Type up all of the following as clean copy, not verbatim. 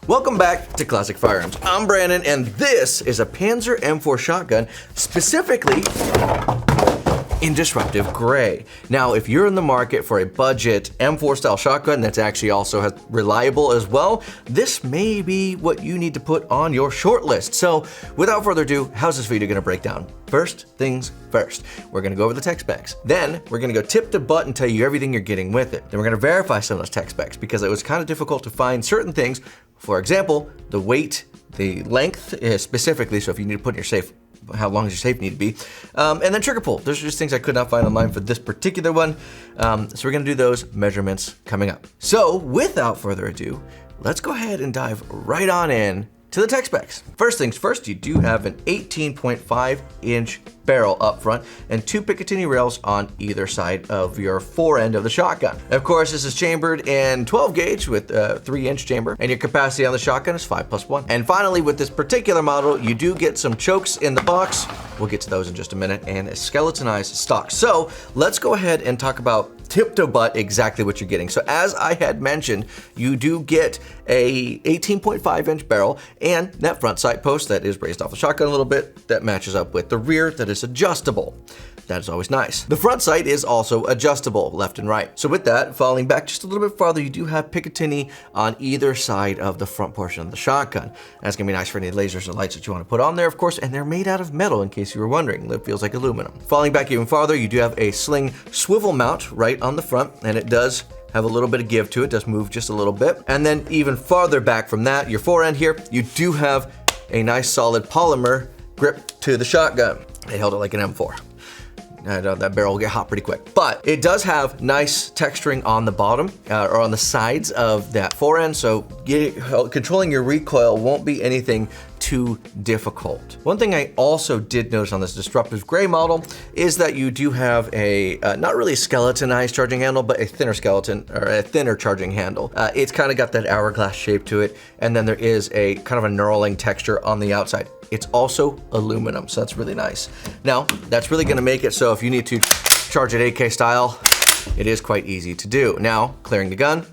Welcome back to Classic Firearms. I'm Brandon, and this is a Panzer M4 shotgun, specifically in Disruptive Gray. Now, if you're in the market for a budget M4 style shotgun that's actually also reliable as well, this may be what you need to put on your short list. So without further ado, how's this video gonna break down? First things first, we're gonna go over the tech specs. Then we're gonna go tip to butt and tell you everything you're getting with it. Then we're gonna verify some of those tech specs because it was kind of difficult to find certain things. For example, the weight, the length specifically, so if you need to put in your safe, how long does your safe need to be? And then trigger pull. Those are just things I could not find online for this particular one. So we're gonna do those measurements coming up. So without further ado, let's go ahead and dive right on in to the tech specs. First things first, you do have an 18.5-inch barrel up front and 2 Picatinny rails on either side of your fore end of the shotgun. Of course, this is chambered in 12 gauge with a 3-inch chamber, and your capacity on the shotgun is 5+1. And finally, with this particular model, you do get some chokes in the box. We'll get to those in just a minute, and a skeletonized stock. So let's go ahead and talk about tip to butt exactly what you're getting. So as I had mentioned, you do get a 18.5-inch barrel and that front sight post that is raised off the shotgun a little bit that matches up with the rear that is adjustable. That is always nice. The front sight is also adjustable left and right. So with that, falling back just a little bit farther, you do have Picatinny on either side of the front portion of the shotgun. That's gonna be nice for any lasers or lights that you wanna put on there, of course, and they're made out of metal in case you were wondering. It feels like aluminum. Falling back even farther, you do have a sling swivel mount right on the front, and it does have a little bit of give to it, does move just a little bit. And then even farther back from that, your fore end here, you do have a nice solid polymer grip to the shotgun. They held it like an M4. I know that barrel will get hot pretty quick. But it does have nice texturing on the bottom or on the sides of that fore end, so controlling your recoil won't be anything too difficult. One thing I also did notice on this Disruptive Gray model is that you do have a, not really a skeletonized charging handle, but a thinner skeleton, or a thinner charging handle. It's kind of got that hourglass shape to it, and then there is a kind of a knurling texture on the outside. It's also aluminum, so that's really nice. Now, that's really gonna make it so if you need to charge it AK style, it is quite easy to do. Now, clearing the gun,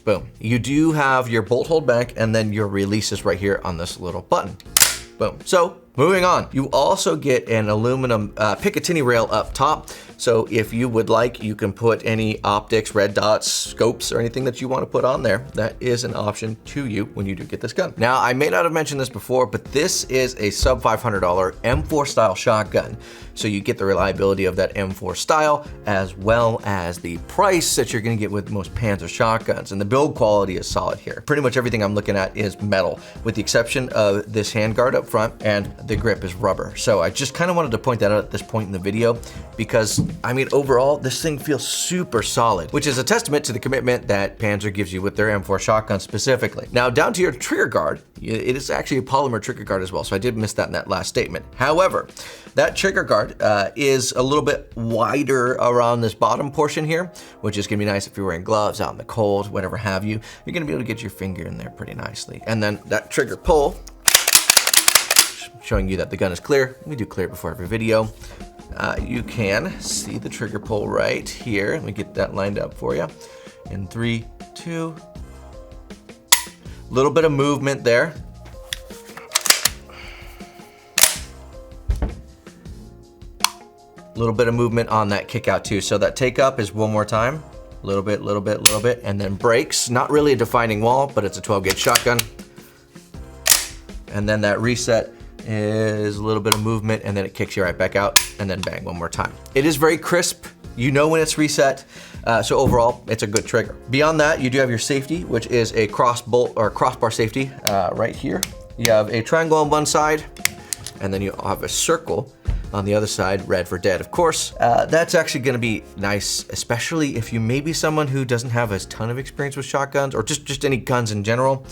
boom. You do have your bolt hold back and then your releases right here on this little button. Boom. So, moving on. You also get an aluminum Picatinny rail up top. So if you would like, you can put any optics, red dots, scopes, or anything that you want to put on there. That is an option to you when you do get this gun. Now, I may not have mentioned this before, but this is a sub $500 M4 style shotgun. So you get the reliability of that M4 style, as well as the price that you're gonna get with most Panzer shotguns. And the build quality is solid here. Pretty much everything I'm looking at is metal, with the exception of this handguard up front, and the grip is rubber. So I just kind of wanted to point that out at this point in the video, because I mean, overall, this thing feels super solid, which is a testament to the commitment that Panzer gives you with their M4 shotgun specifically. Now, down to your trigger guard, it is actually a polymer trigger guard as well, so I did miss that in that last statement. However, that trigger guard is a little bit wider around this bottom portion here, which is gonna be nice if you're wearing gloves out in the cold, whatever have you. You're gonna be able to get your finger in there pretty nicely. And then that trigger pull, showing you that the gun is clear. We do clear it before every video. You can see the trigger pull right here. Let me get that lined up for you. In 3, 2. Little bit of movement there. Little bit of movement on that kick out too. So that take up is one more time. Little bit, and then breaks. Not really a defining wall, but it's a 12 gauge shotgun. And then that reset is a little bit of movement, and then it kicks you right back out, and then bang, one more time. It is very crisp. You know when it's reset. So overall, it's a good trigger. Beyond that, you do have your safety, which is a cross bolt or crossbar safety right here. You have a triangle on one side, and then you have a circle on the other side, red for dead, of course. That's actually gonna be nice, especially if you may be someone who doesn't have a ton of experience with shotguns or just any guns in general.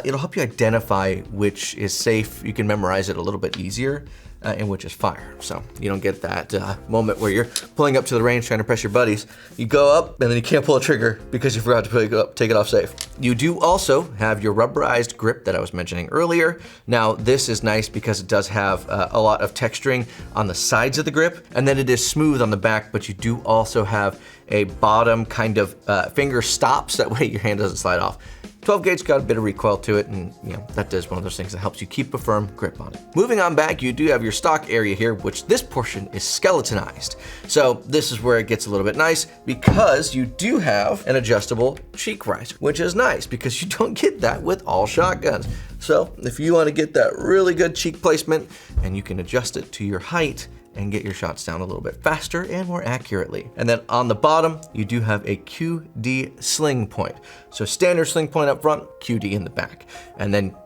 It'll help you identify which is safe. You can memorize it a little bit easier, and which is fire. So you don't get that moment where you're pulling up to the range trying to press your buddies. You go up and then you can't pull a trigger because you forgot to take it off safe. You do also have your rubberized grip that I was mentioning earlier. Now this is nice because it does have a lot of texturing on the sides of the grip, and then it is smooth on the back, but you do also have a bottom kind of finger stops. That way your hand doesn't slide off. 12 gauge got a bit of recoil to it, and that does one of those things that helps you keep a firm grip on it. Moving on back, you do have your stock area here, which this portion is skeletonized. So this is where it gets a little bit nice because you do have an adjustable cheek riser, which is nice because you don't get that with all shotguns. So if you want to get that really good cheek placement, and you can adjust it to your height and get your shots down a little bit faster and more accurately. And then on the bottom, you do have a QD sling point. So standard sling point up front, QD in the back. And then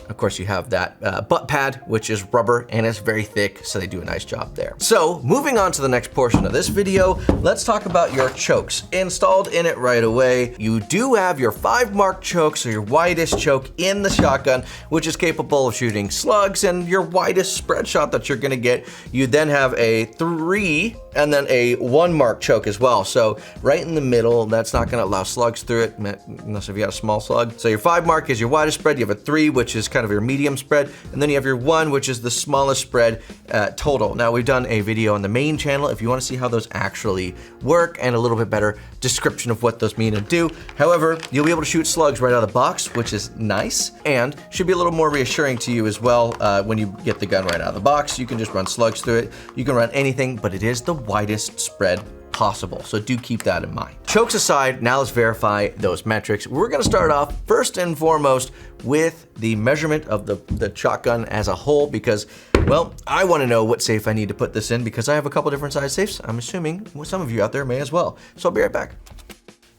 of course, you have that butt pad, which is rubber and it's very thick, so they do a nice job there. So moving on to the next portion of this video, let's talk about your chokes. Installed in it right away, you do have your 5 mark choke, so your widest choke in the shotgun, which is capable of shooting slugs, and your widest spread shot that you're gonna get. You then have a 3 and then a 1 mark choke as well. So right in the middle, that's not gonna allow slugs through it, unless if you got a small slug. So your 5 mark is your widest spread, you have a 3, which is kind of your medium spread, and then you have your 1, which is the smallest spread total. Now we've done a video on the main channel if you want to see how those actually work and a little bit better description of what those mean and do. However, you'll be able to shoot slugs right out of the box, which is nice and should be a little more reassuring to you as well. When you get the gun right out of the box, you can just run slugs through it. You can run anything, but it is the widest spread possible, so do keep that in mind. Chokes aside, now let's verify those metrics. We're gonna start off first and foremost with the measurement of the shotgun as a whole, because, well, I wanna know what safe I need to put this in because I have a couple different size safes. I'm assuming some of you out there may as well. So I'll be right back.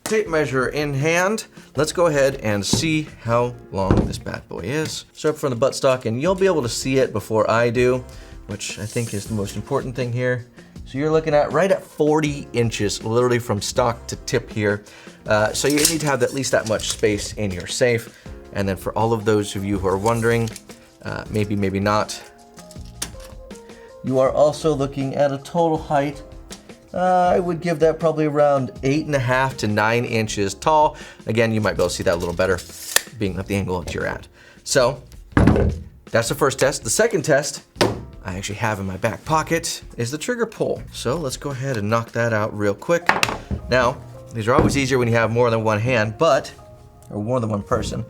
Tape measure in hand. Let's go ahead and see how long this bad boy is. Start from the buttstock, and you'll be able to see it before I do, which I think is the most important thing here. So you're looking at right at 40 inches, literally from stock to tip here. So you need to have at least that much space in your safe. And then for all of those of you who are wondering, maybe not, you are also looking at a total height. I would give that probably around 8.5 to 9 inches tall. Again, you might be able to see that a little better being at the angle that you're at. So that's the first test. The second test I actually have in my back pocket is the trigger pull. So let's go ahead and knock that out real quick. Now, these are always easier when you have more than one hand, or more than one person,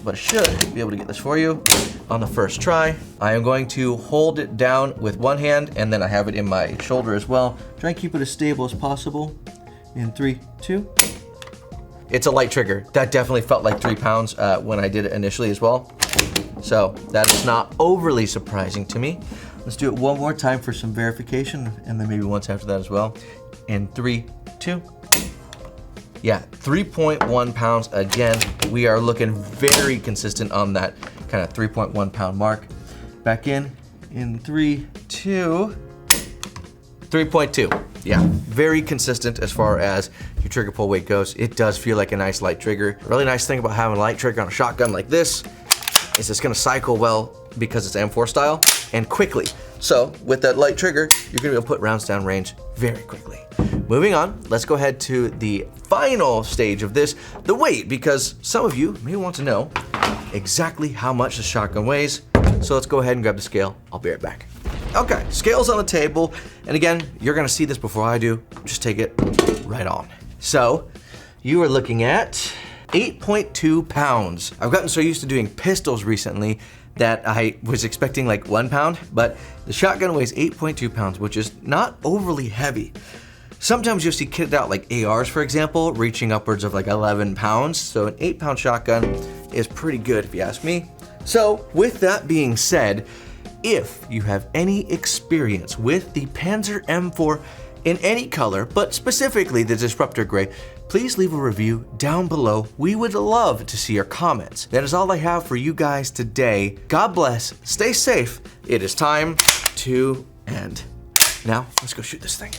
but I should be able to get this for you on the first try. I am going to hold it down with one hand, and then I have it in my shoulder as well. Try and keep it as stable as possible. In 3, 2. It's a light trigger. That definitely felt like 3 pounds when I did it initially as well. So that is not overly surprising to me. Let's do it one more time for some verification, and then maybe once after that as well. In 3, 2. Yeah, 3.1 pounds. Again, we are looking very consistent on that kind of 3.1 pound mark. Back in 3, 2. 3.2. Yeah, very consistent as far as your trigger pull weight goes. It does feel like a nice light trigger. A really nice thing about having a light trigger on a shotgun like this is it's gonna cycle well because it's M4 style and quickly. So with that light trigger, you're gonna be able to put rounds down range very quickly. Moving on, let's go ahead to the final stage of this, the weight, because some of you may want to know exactly how much the shotgun weighs. So let's go ahead and grab the scale. I'll be right back. Okay, scale's on the table. And again, you're gonna see this before I do. Just take it right on. So you are looking at 8.2 pounds. I've gotten so used to doing pistols recently that I was expecting like 1 pound, but the shotgun weighs 8.2 pounds, which is not overly heavy. Sometimes you'll see kitted out like ARs, for example, reaching upwards of like 11 pounds. So an 8-pound shotgun is pretty good if you ask me. So with that being said, if you have any experience with the Panzer M4 in any color, but specifically the Disruptive Gray, please leave a review down below. We would love to see your comments. That is all I have for you guys today. God bless, stay safe. It is time to end. Now, let's go shoot this thing.